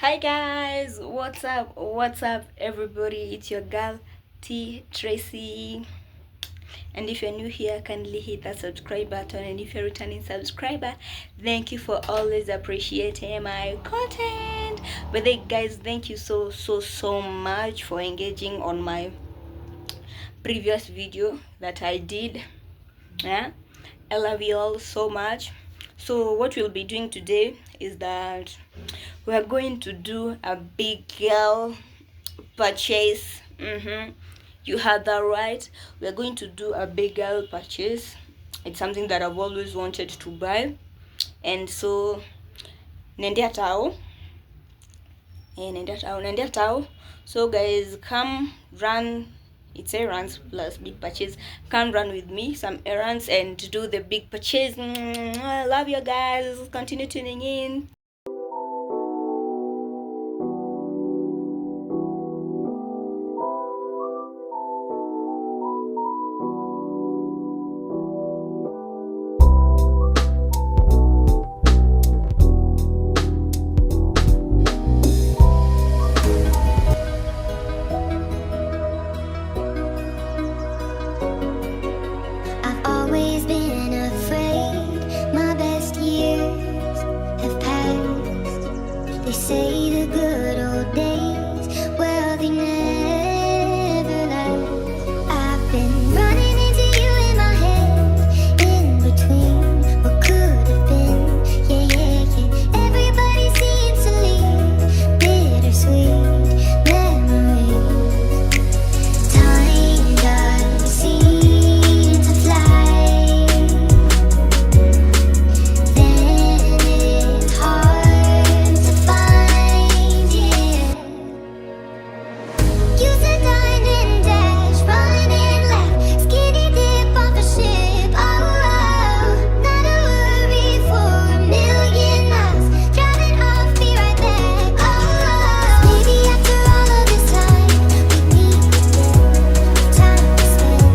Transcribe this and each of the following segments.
Hi guys, what's up? What's up, everybody? It's your girl T Tracy. And if you're new here, kindly hit that subscribe button. And if you're a returning subscriber, thank you for always appreciating my content. But then, guys, thank you so much for engaging on my previous video that I did. Yeah, I love you all so much. So what we'll be doing today is that we are going to do a big girl purchase. You heard that right. We are going to do a big girl purchase. It's something that I've always wanted to buy, and so nendea tao. So guys, come run. It's errands plus big purchase. Come run with me some errands and do the big purchase. I love you guys. Continue tuning in. They say the good old days, well, they never last. I've been running into you in my head, in between what could have been. Yeah. Everybody seems to leave bittersweet memories. Time does seem to fly. Then it's hard to find, yeah. You said dine and dash, run and laugh, skinny dip off a ship. Oh, not a worry for a million miles, driving off, be right back. Oh, maybe after all of this time, we need time to spend.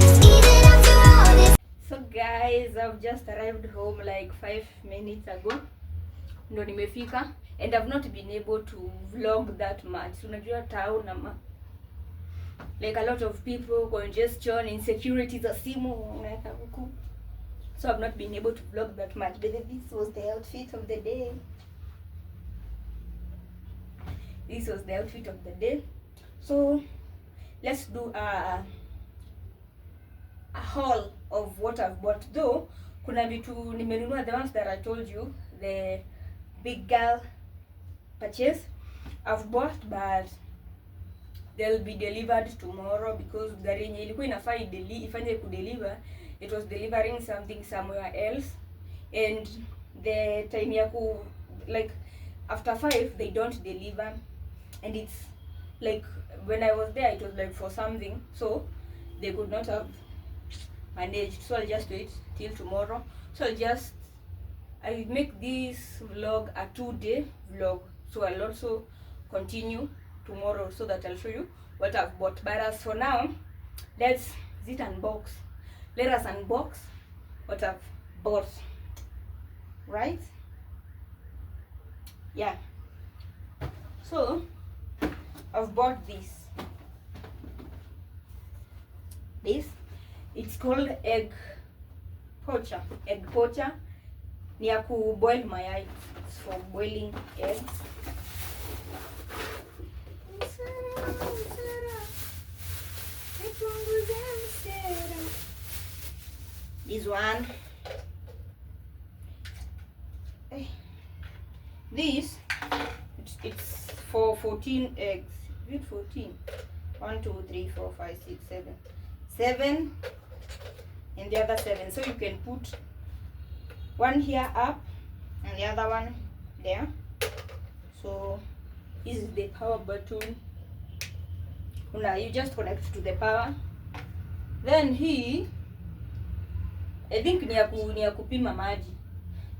'Cause even after all this. So guys, I've just arrived home like 5 minutes ago. Ndo nimefika and I've not been able to vlog that much. Unajua town ama like a lot of people, congestion, insecurity za simu unaweka huku. So I've not been able to vlog that much. But this was the outfit of the day. This was the outfit of the day. So let's do a haul of what I've bought. Though kuna vitu nimenunua, the ones that I told you, the big girl purchase I've bought, but they'll be delivered tomorrow because gari yenye ilikuwa inafaa ifanye kudeliver, it was delivering something somewhere else, and the time ya like after 5 they don't deliver, and it's like when I was there it was like for something, so they could not have managed. So I'll just wait till tomorrow. So I make this vlog a 2-day vlog, so I'll also continue tomorrow so that I'll show you what I've bought. But as for now, let us unbox what I've bought, right? Yeah, so I've bought this it's called egg poacher. Ni ya ku boil mayai. It's for boiling eggs. This one. This it's for 14 eggs. Is it 14? 1, 2, 3, 4, 5, 6, 7. 7 and the other 7. So you can put one here up and the other one there. So this is the power button. You just connect to the power. Then I think ni ya kupima maji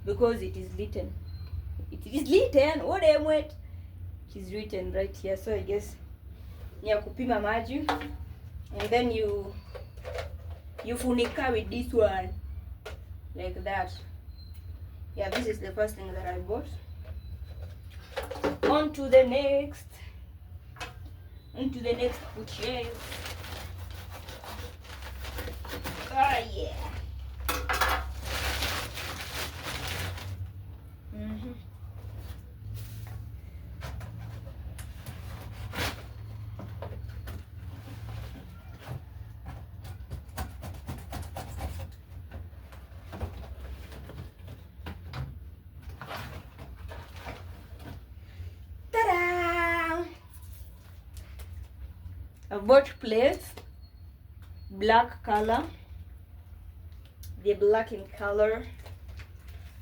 because it is written. What am I? It is written right here. So I guess ni ya kupima maji, and then you funika with this one like that. Yeah, this is the first thing that I bought. On to the next purchase. Ah, yeah. Ta-da! I bought plates, black color. They're black in color.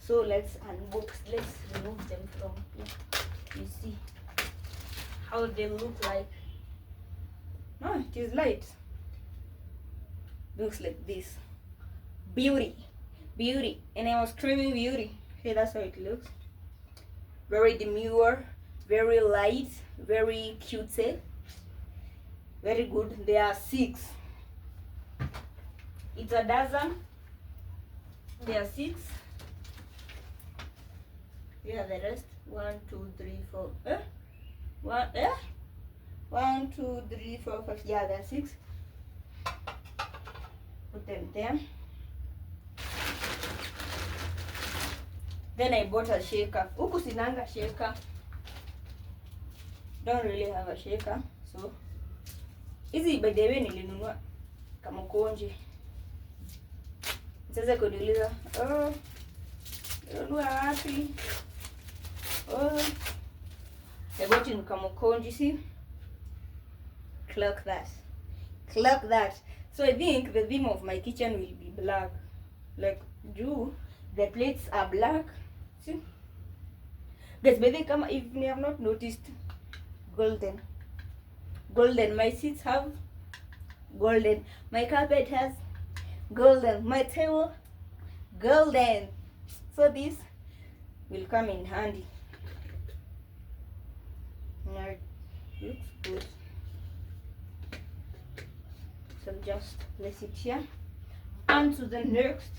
So let's unbox. Let's remove them from here. You see how they look like. No, it is light. Looks like this. Beauty, and I was screaming beauty. Okay, that's how it looks. Very demure, very light, very cutesy. Very good. There are 6. It's a dozen. There are 6. Yeah, the rest. 1, 2, 3, 4. 1, 2, 3, 4, 5. Yeah, there are 6. Put them there. Then I bought a shaker. Huku sinanga shaker. Don't really have a shaker. So hizi by the way nilinunua kama konje. Sasa kuniuliza, nilinunua wapi? I bought in kama konje, see? Clock that. So I think the theme of my kitchen will be black. Like the plates are black. See? Guys, by the way, come if you have not noticed, golden. My seats have golden. My carpet has golden. My table golden. So this will come in handy. Now it looks good. So just place it here. On to the next.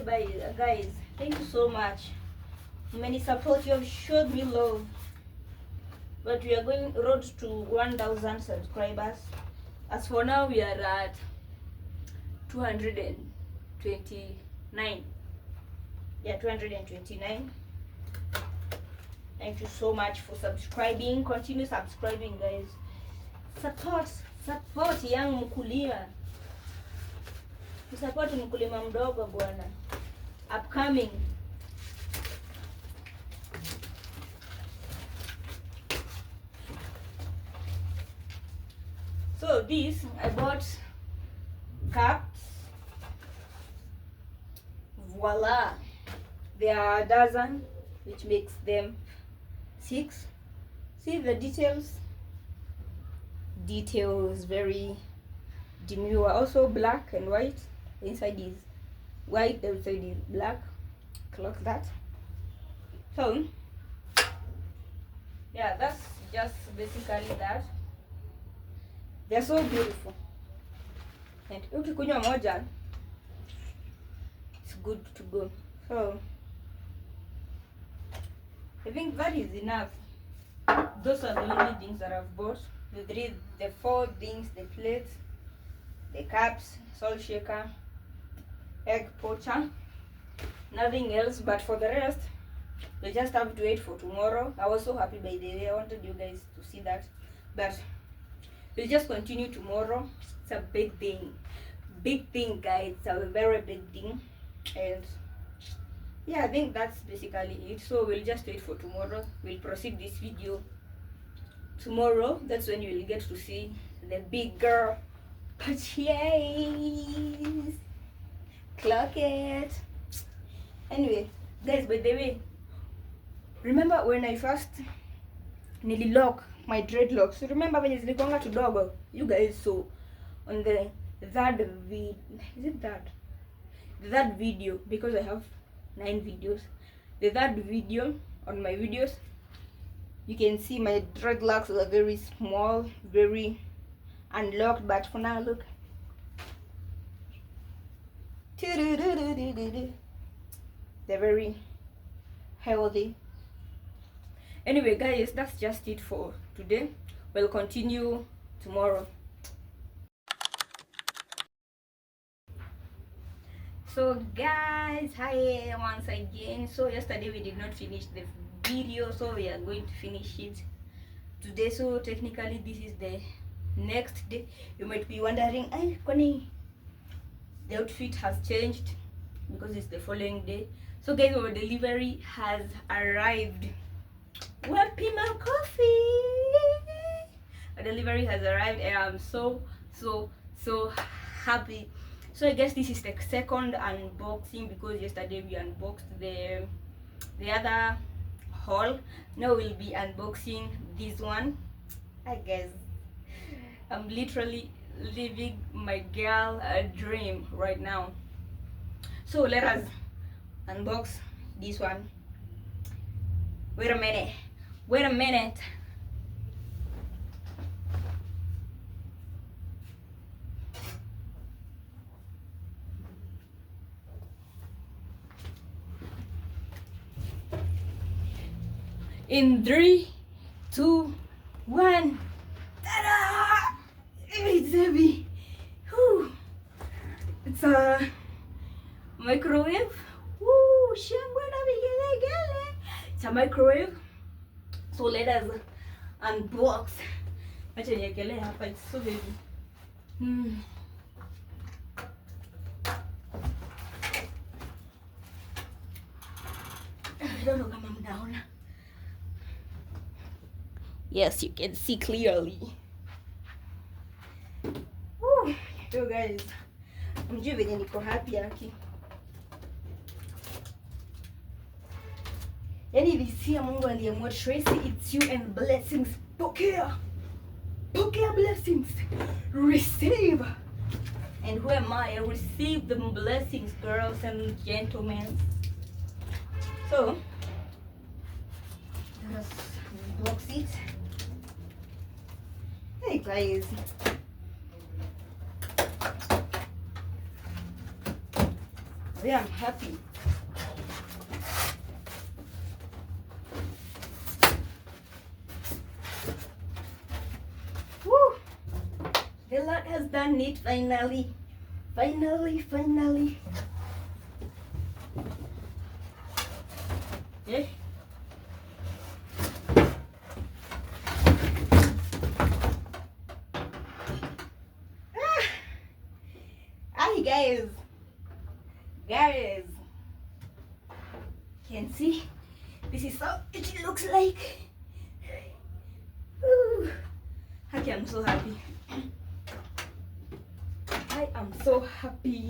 Hey, guys, thank you so much. Many support, you have showed me love. But we are going road to 1,000 subscribers. As for now, we are at 229. Yeah, 229. Thank you so much for subscribing. Continue subscribing, guys. Support young mkulima. Support mkulima mdogo bwana. Upcoming. So this I bought cups. Voila. There are a dozen, which makes them 6. See the details? Details very demure. Also black and white. The inside is white, the outside is black. Clock that. So yeah, that's just basically that. They're so beautiful. And ukikunywa moja, it's good to go. So I think that is enough. Those are the only things that I've bought. The 4 things: the plates, the cups, salt shaker, egg poacher. Nothing else. But for the rest, we just have to wait for tomorrow. I was so happy by the way. I wanted you guys to see that. But we'll just continue tomorrow. It's a big thing, guys. It's a very big thing. And yeah, I think that's basically it. So we'll just wait for tomorrow. We'll proceed this video tomorrow. That's when you will get to see the bigger purchase. Clock it. Anyway, guys, by the way, remember when I first nililock my dreadlocks? Remember when it's likonga kidogo? You guys saw on the the third video, because I have 9 videos. The third video on my videos, you can see my dreadlocks are very small, very unlocked, but for now, look. They're very healthy. Anyway guys, that's just it for today. We'll continue tomorrow. So guys, hi once again. So yesterday we did not finish the video, so we are going to finish it today. So technically this is the next day. You might be wondering, hey Connie, the outfit has changed because it's the following day. So guys, our delivery has arrived. Wapi my coffee. Our delivery has arrived and I'm so happy. So I guess this is the second unboxing, because yesterday we unboxed the other haul. Now we'll be unboxing this one. I guess I'm literally living my girl dream right now. So let us unbox this one. Wait a minute. In 3, 2, 1. Ta-da! It's heavy. Whew. It's a microwave. Woo! It's a microwave. So let us unbox. It's so heavy. I don't know, I'm down. Yes, you can see clearly. Woo. So guys, mjue venye niko happy yake. Yani visia Mungu aliamua Tracy, it's you and blessings. Pokea blessings. Receive. And who am I? I receive the blessings, girls and gentlemen. So let us unbox it. Hey guys, yeah, I'm happy. Woo! The Lord has done it finally. Yeah. Guys, can see this is how it looks like. Ooh. Okay, I'm so happy. I am so happy.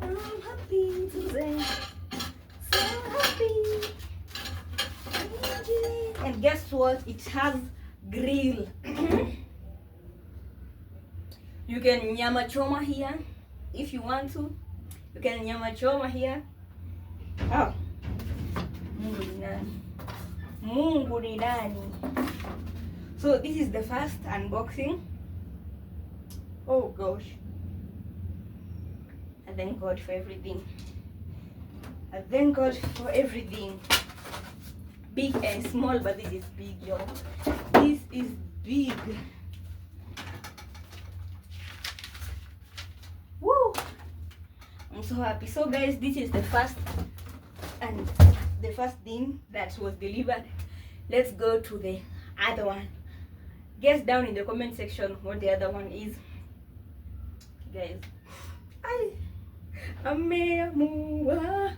I'm happy today. So happy. And guess what? It has grill. You can nyama choma here if you want to. You can nyama choma here. Oh, Mungu ni nani? So this is the first unboxing. Oh gosh. I thank God for everything. Big and small, but this is big, y'all. This is big. Woo! I'm so happy. So guys, this is the first thing that was delivered. Let's go to the other one. Guess down in the comment section what the other one is, guys. Ameamua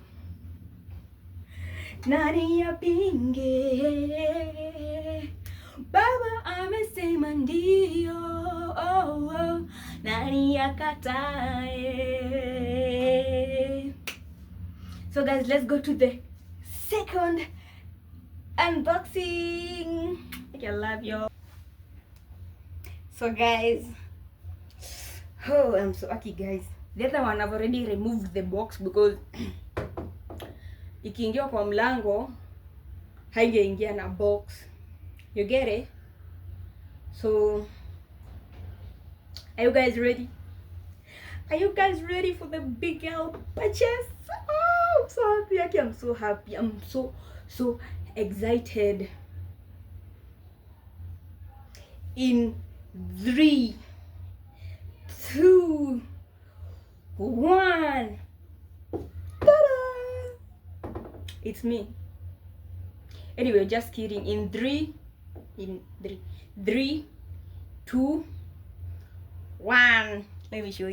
nani yapinge, Baba amesema ndio, nani akatae. So guys, let's go to the second unboxing. I love y'all. So guys, Oh, I'm so lucky, guys. The other one I've already removed the box because ikiingia kwa mlango haingeingia na box. You get it? So are you guys ready? Are you guys ready for the big girl purchase? Oh, I'm so happy. I'm so happy. I'm so excited. In 3, 2, 1. Ta-da! It's me. Anyway, just kidding. In 3, 2, 1. Let me show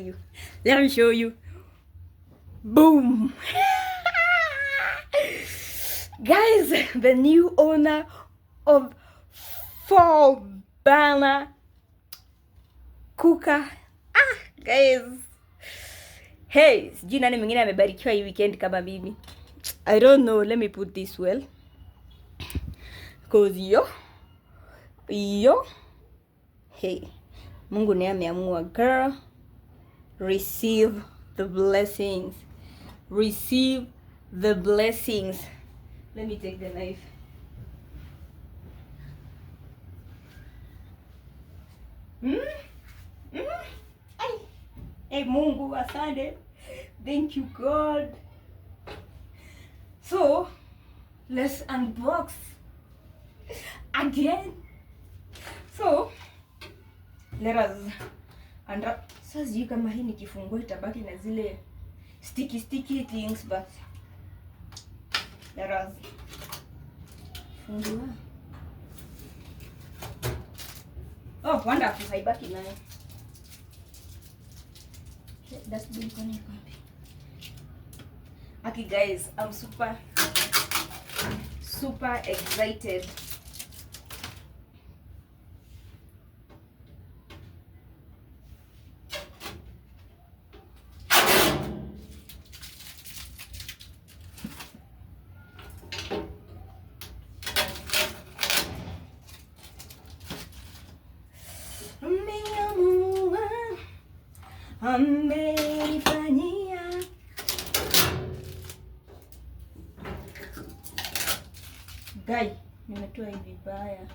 you. Boom. Guys, the new owner of 4-burner cooker. Guys. Hey, sijui nani mwingine amebarikiwa hii weekend kama mimi. I don't know, let me put this well. Cause yo. Hey. Mungu naye ameamua, girl. Receive the blessings. Receive the blessings. Let me take the knife. Hey Mungu, asante. Thank you, God. So, let's unbox again. So, let us unwrap. Sasa sijui kama hii nikifungua itabaki na zile sticky things, but let us fungua. Oh, wonderful. Haibaki nayo. That's been funny. Okay, guys, I'm super excited. Amenifanyia. Guy, nimetoa hivi vibaya.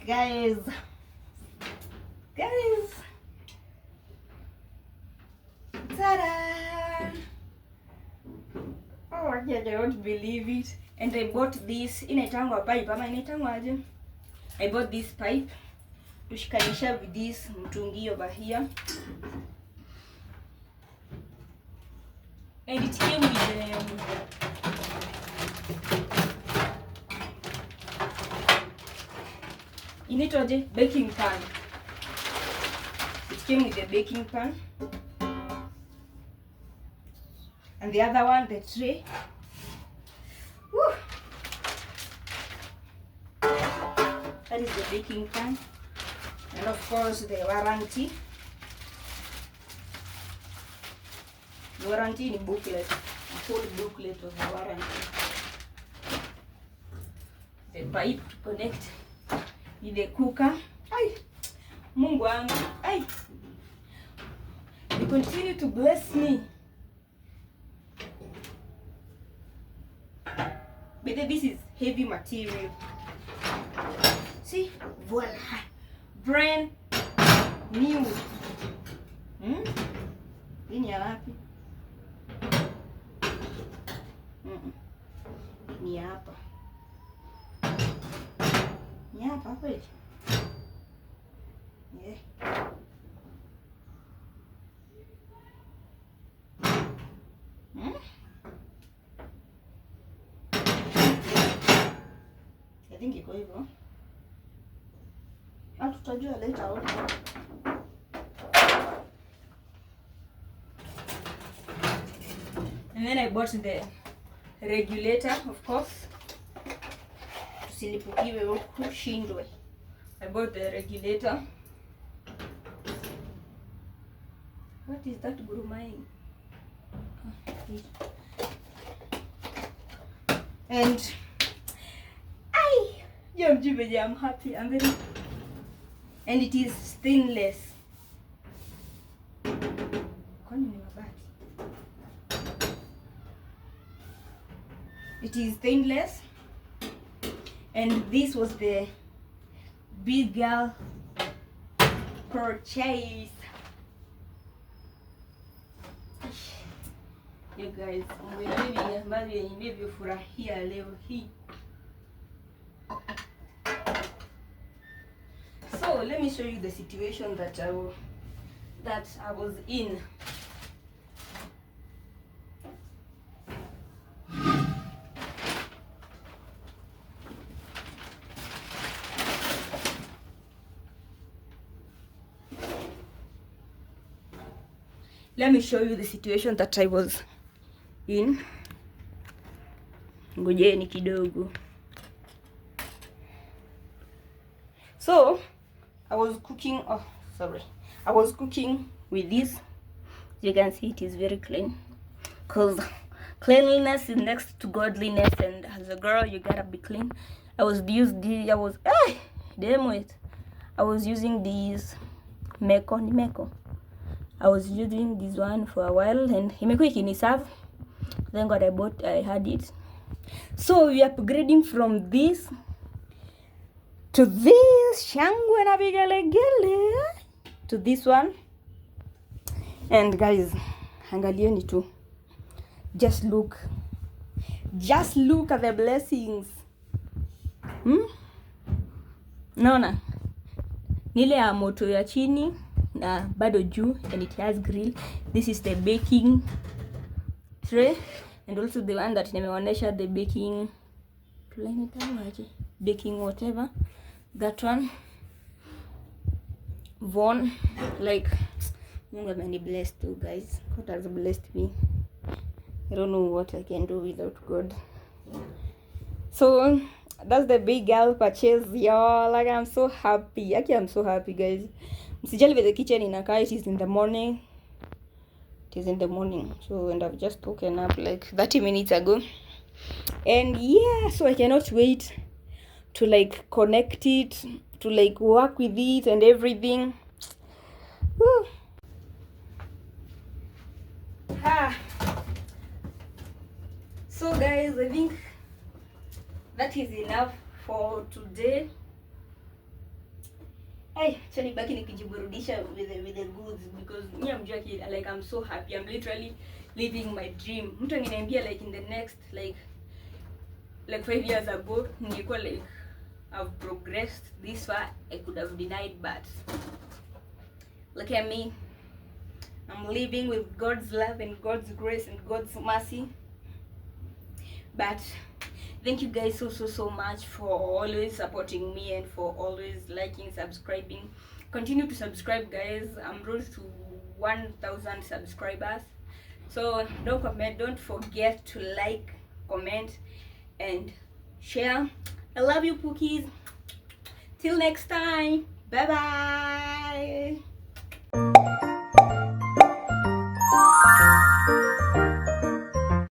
Guys. Ta-da! Oh, I don't believe it. And I bought this. Inaitangwa pipe ama inaitangwa aje? I bought this pipe tushikanisha with this mtungi over here. And it came with inaitwaje? Baking pan. It came with the baking pan. And the other one, the tray. Woo. That is the baking pan. And of course the warranty. The warranty in booklet. A full booklet of the warranty. The pipe to connect with the cooker. Ay, Mungu wangu. Ay. You continue to bless me. But this is heavy material. See? Voila. Brand new. Ni ya wapi? Ni hapa. Ni hapa kweli? Yeah. I think iko hivyo. Tutajua later on. And then I bought the regulator, of course. Tusilipukiwe huku shindwe. I bought the regulator. What is that gurumaing? And I'm happy. I'm very, and it is stainless. It is stainless, and this was the big girl purchase. You guys, maybe furahia leo hii. So let me show you the situation that I was in. Let me show you the situation that I was in. Ngojeni kidogo. So I was cooking. Oh, sorry. I was cooking with this. You can see it is very clean, because cleanliness is next to godliness, and as a girl you gotta be clean. I was using these Meko. I was using this one for a while, and imekuwa ikiniserve. Then what I had it. So we are upgrading from this to this shangwe na vigelegele to this one. And guys, angalieni tu. Just look at the blessings. Naona nile ya moto ya chini na bado juu, and it has grill. This is the baking tray, and also the one that nimeonyesha, the baking whatever, that one Von, like Mungu ameni blessed too, guys. God has blessed me. I don't know what I can do without God. So that's the big girl purchase, y'all. Like, I'm so happy. Actually, I'm so happy, guys. Msijali with the kitchen inakaa. It is in the morning. So, and I've just woken up like 30 minutes ago. And yeah, so I cannot wait to like connect it, to like work with it and everything. Woo. So guys, I think that is enough for today. Hey, actually back in Kijiburudisha with the goods, because me, I'm joking, like I'm so happy. I'm literally living my dream. Mtu angeniambia like in the next like 5 years ago ningekuwa like I've progressed this far, I could have denied, but look at me. I'm living with God's love and God's grace and God's mercy. But thank you guys so much for always supporting me and for always liking, subscribing. Continue to subscribe, guys. I'm road to 1,000 subscribers. So don't forget to like, comment, and share. I love you, Pookies. Till next time. Bye bye.